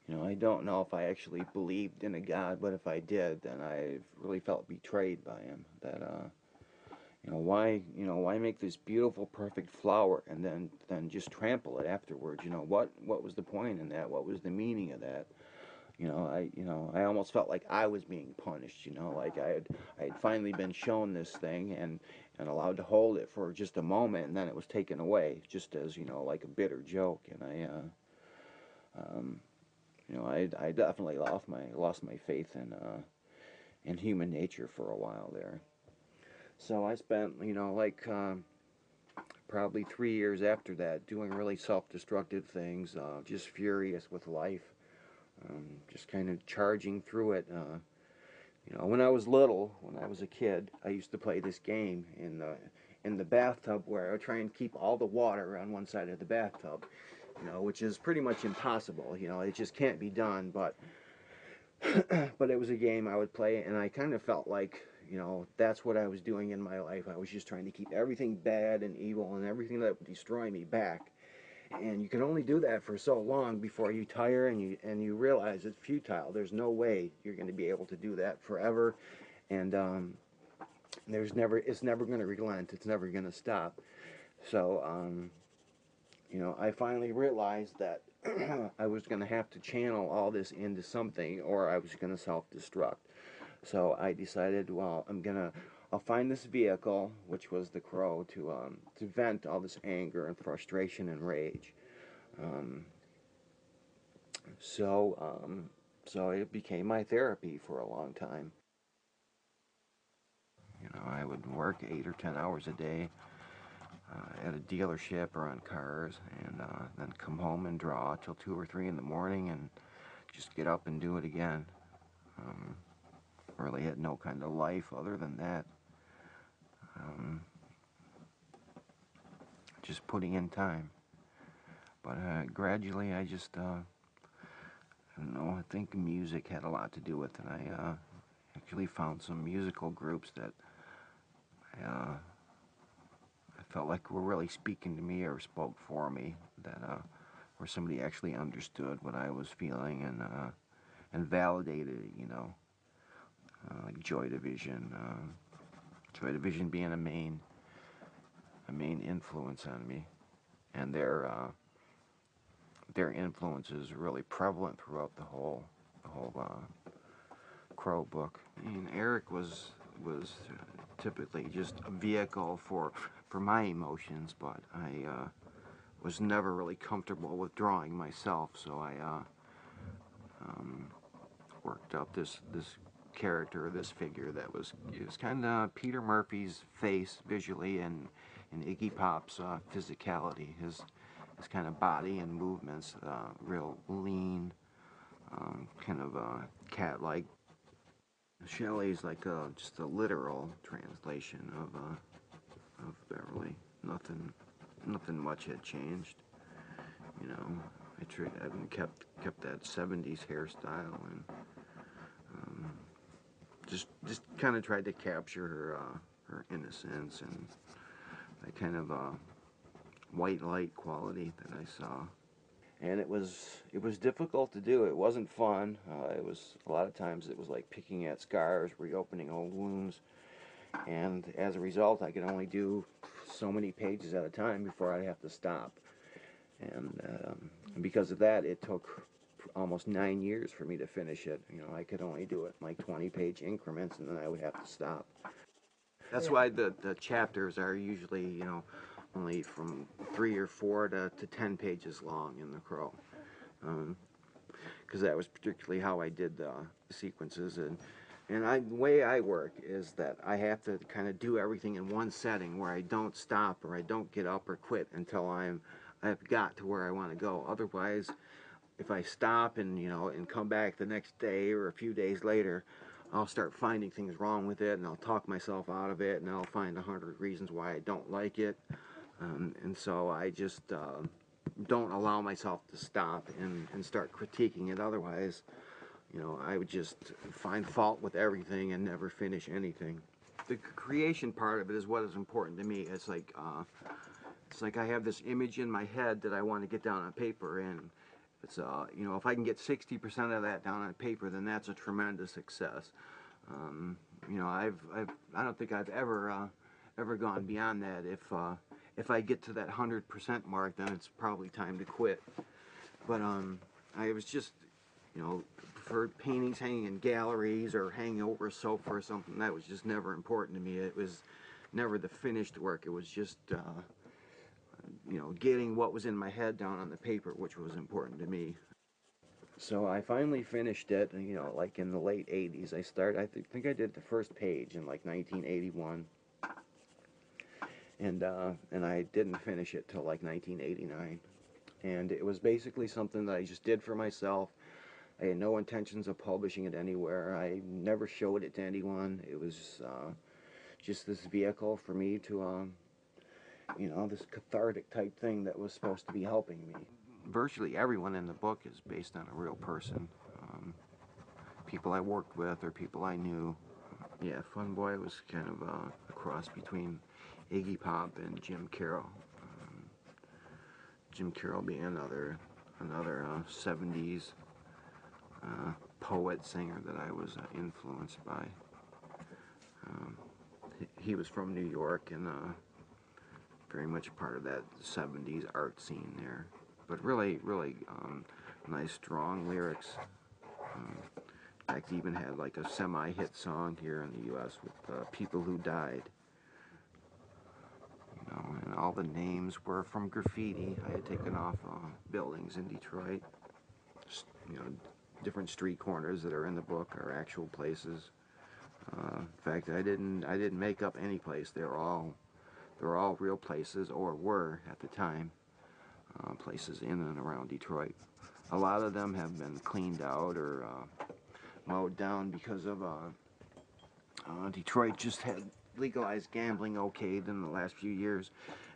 You know, I don't know if I actually believed in a God, but if I did, then I really felt betrayed by him. That why make this beautiful, perfect flower and then just trample it afterwards? What was the point in that? What was the meaning of that? I almost felt like I was being punished. Like I had finally been shown this thing and allowed to hold it for just a moment, and then it was taken away, just as like a bitter joke. And I definitely lost my faith in human nature for a while there. So I spent probably 3 years after that doing really self-destructive things, just furious with life, just kind of charging through it. When I was little, when I was a kid, I used to play this game in the bathtub where I would try and keep all the water on one side of the bathtub, which is pretty much impossible. It just can't be done. But it was a game I would play, and I kind of felt like that's what I was doing in my life. I was just trying to keep everything bad and evil and everything that would destroy me back. And you can only do that for so long before you tire and you realize it's futile. There's no way you're going to be able to do that forever, and it's never going to relent. It's never going to stop. So I finally realized that I was going to have to channel all this into something, or I was going to self-destruct. So I decided, well, I'll find this vehicle, which was the crow, to vent all this anger and frustration and rage. Um, so so it became my therapy for a long time. I would work 8 or 10 hours a day at a dealership or on cars, and then come home and draw till 2 or 3 in the morning, and just get up and do it again. Um, really had no kind of life other than that. Um, just putting in time. But gradually, I don't know, I think music had a lot to do with it. I actually found some musical groups that I felt like were really speaking to me or spoke for me, that where somebody actually understood what I was feeling and validated it, like Joy Division. Joy Division being a main influence on me, and their influence is really prevalent throughout the whole Crow book. I mean, Eric was typically just a vehicle for my emotions, but I was never really comfortable with drawing myself, so I um, worked up this character, this figure that was kind of Peter Murphy's face visually, and Iggy Pop's physicality, his kind of body and movements, real lean, kind of cat-like. Shelley's like just a literal translation of Beverly. Nothing much had changed. You know, I kept that '70s hairstyle, and um, just kind of tried to capture her innocence and that kind of white light quality that I saw. And it was difficult to do. It wasn't fun. It was a lot of times it was like picking at scars, reopening old wounds, and as a result, I could only do so many pages at a time before I'd have to stop. And because of that, it took almost 9 years for me to finish it. I could only do it in like 20-page increments, and then I would have to stop. That's why the chapters are usually, only from 3 or 4 to 10 pages long in The Crow. Because that was particularly how I did the sequences. And the way I work is that I have to kind of do everything in one setting where I don't stop or I don't get up or quit until I've got to where I want to go. Otherwise, if I stop and come back the next day or a few days later, I'll start finding things wrong with it, and I'll talk myself out of it, and I'll find 100 reasons why I don't like it. And so I just don't allow myself to stop and start critiquing it. Otherwise, I would just find fault with everything and never finish anything. The creation part of it is what is important to me. It's like I have this image in my head that I want to get down on paper, and It's you know, if I can get 60% of that down on paper, then that's a tremendous success. You know, I don't think I've ever gone beyond that. If I get to that 100% mark, then it's probably time to quit. But I was just, you know, for paintings hanging in galleries or hanging over a sofa or something, that was just never important to me. It was never the finished work. It was just, you know, getting what was in my head down on the paper, which was important to me. So I finally finished it, you know, like in the late 80s. I think I did the first page in like 1981. And I didn't finish it till like 1989. And it was basically something that I just did for myself. I had no intentions of publishing it anywhere. I never showed it to anyone. It was just this vehicle for me to, you know, this cathartic type thing that was supposed to be helping me. Virtually everyone in the book is based on a real person. People I worked with or people I knew. Yeah, Fun Boy was kind of a cross between Iggy Pop and Jim Carroll. Jim Carroll being another 70s poet singer that I was influenced by. He was from New York and very much part of that 70s art scene there. But really nice, strong lyrics. In fact, he even had like a semi-hit song here in the U.S. with People Who Died. You know, and all the names were from graffiti I had taken off buildings in Detroit. You know, different street corners that are in the book are actual places. In fact, I didn't make up any place. They're all real places, or were at the time, places in and around Detroit. A lot of them have been cleaned out or mowed down because of Detroit just had legalized gambling okayed in the last few years,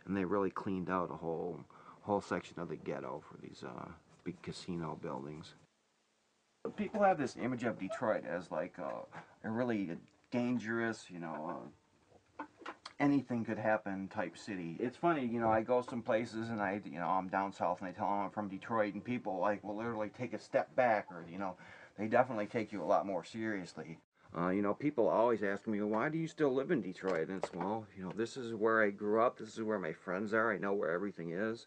and they really cleaned out a whole section of the ghetto for these big casino buildings. People have this image of Detroit as like a really dangerous, you know, anything could happen type city. It's funny, you know, I go some places and you know, I'm down south and I tell them I'm from Detroit, and people like will literally take a step back, or you know, they definitely take you a lot more seriously. You know, people always ask me, why do you still live in Detroit? And it's, well, you know, this is where I grew up, this is where my friends are, I know where everything is.